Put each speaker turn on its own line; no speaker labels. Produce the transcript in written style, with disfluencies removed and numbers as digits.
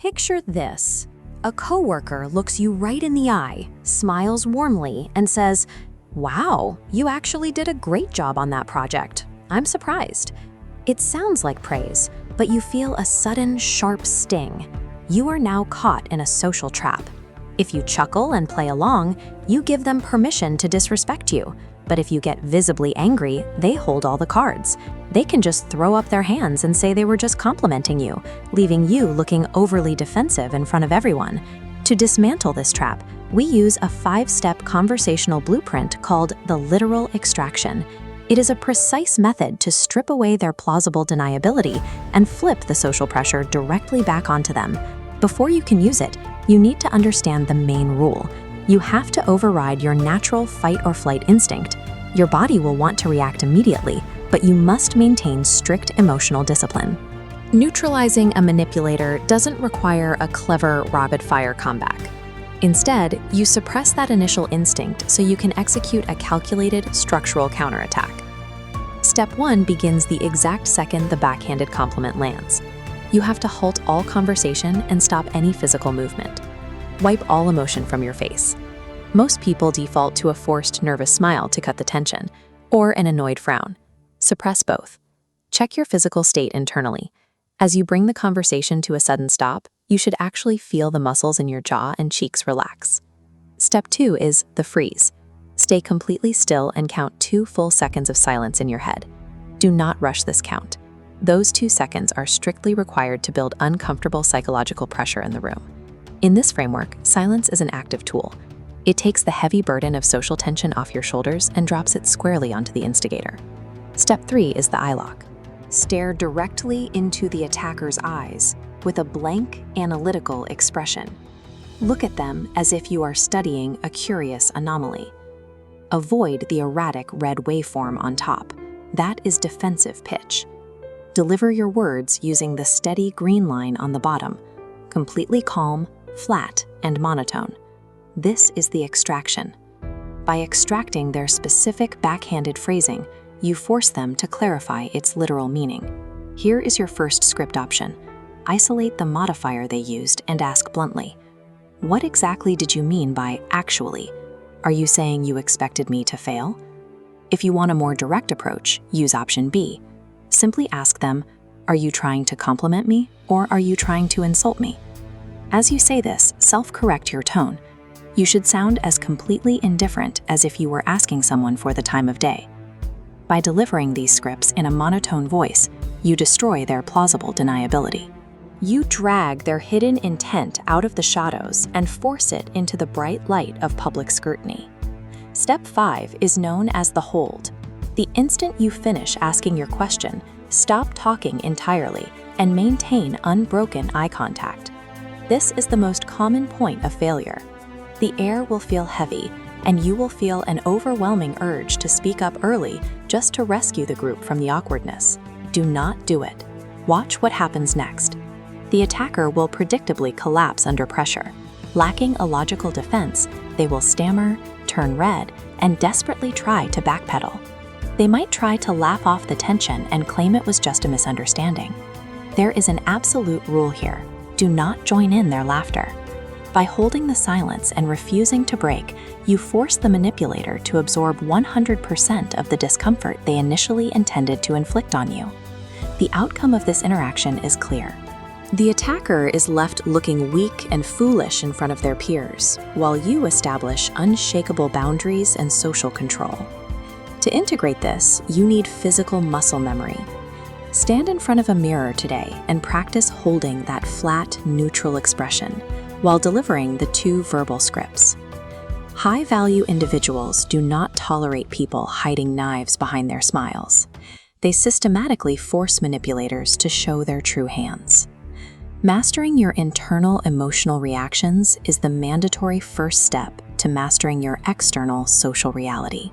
Picture this. A coworker looks you right in the eye, smiles warmly, and says, "Wow, you actually did a great job on that project. I'm surprised." It sounds like praise, but you feel a sudden, sharp sting. You are now caught in a social trap. If you chuckle and play along, you give them permission to disrespect you. But if you get visibly angry, they hold all the cards. They can just throw up their hands and say they were just complimenting you, leaving you looking overly defensive in front of everyone. To dismantle this trap, we use a 5-step conversational blueprint called the literal extraction. It is a precise method to strip away their plausible deniability and flip the social pressure directly back onto them. Before you can use it, you need to understand the main rule. You have to override your natural fight or flight instinct. Your body will want to react immediately, but you must maintain strict emotional discipline. Neutralizing a manipulator doesn't require a clever rapid-fire comeback. Instead, you suppress that initial instinct so you can execute a calculated structural counterattack. Step 1 begins the exact second the backhanded compliment lands. You have to halt all conversation and stop any physical movement. Wipe all emotion from your face. Most people default to a forced, nervous smile to cut the tension, or an annoyed frown. Suppress both. Check your physical state internally. As you bring the conversation to a sudden stop, you should actually feel the muscles in your jaw and cheeks relax. Step 2 is the freeze. Stay completely still and count 2 full seconds of silence in your head. Do not rush this count. Those 2 seconds are strictly required to build uncomfortable psychological pressure in the room. In this framework, silence is an active tool. It takes the heavy burden of social tension off your shoulders and drops it squarely onto the instigator. Step 3 is the eye lock. Stare directly into the attacker's eyes with a blank, analytical expression. Look at them as if you are studying a curious anomaly. Avoid the erratic red waveform on top. That is defensive pitch. Deliver your words using the steady green line on the bottom, completely calm, flat, and monotone. This is the extraction. By extracting their specific backhanded phrasing, you force them to clarify its literal meaning. Here is your first script option. Isolate the modifier they used and ask bluntly, "What exactly did you mean by actually? Are you saying you expected me to fail?" If you want a more direct approach, use option B. Simply ask them, "Are you trying to compliment me or are you trying to insult me?" As you say this, self-correct your tone. You should sound as completely indifferent as if you were asking someone for the time of day. By delivering these scripts in a monotone voice, you destroy their plausible deniability. You drag their hidden intent out of the shadows and force it into the bright light of public scrutiny. Step 5 is known as the hold. The instant you finish asking your question, stop talking entirely and maintain unbroken eye contact. This is the most common point of failure. The air will feel heavy, and you will feel an overwhelming urge to speak up early just to rescue the group from the awkwardness. Do not do it. Watch what happens next. The attacker will predictably collapse under pressure. Lacking a logical defense, they will stammer, turn red, and desperately try to backpedal. They might try to laugh off the tension and claim it was just a misunderstanding. There is an absolute rule here. Do not join in their laughter. By holding the silence and refusing to break, you force the manipulator to absorb 100% of the discomfort they initially intended to inflict on you. The outcome of this interaction is clear. The attacker is left looking weak and foolish in front of their peers, while you establish unshakable boundaries and social control. To integrate this, you need physical muscle memory. Stand in front of a mirror today and practice holding that flat, neutral expression while delivering the 2 verbal scripts. High-value individuals do not tolerate people hiding knives behind their smiles. They systematically force manipulators to show their true hands. Mastering your internal emotional reactions is the mandatory first step to mastering your external social reality.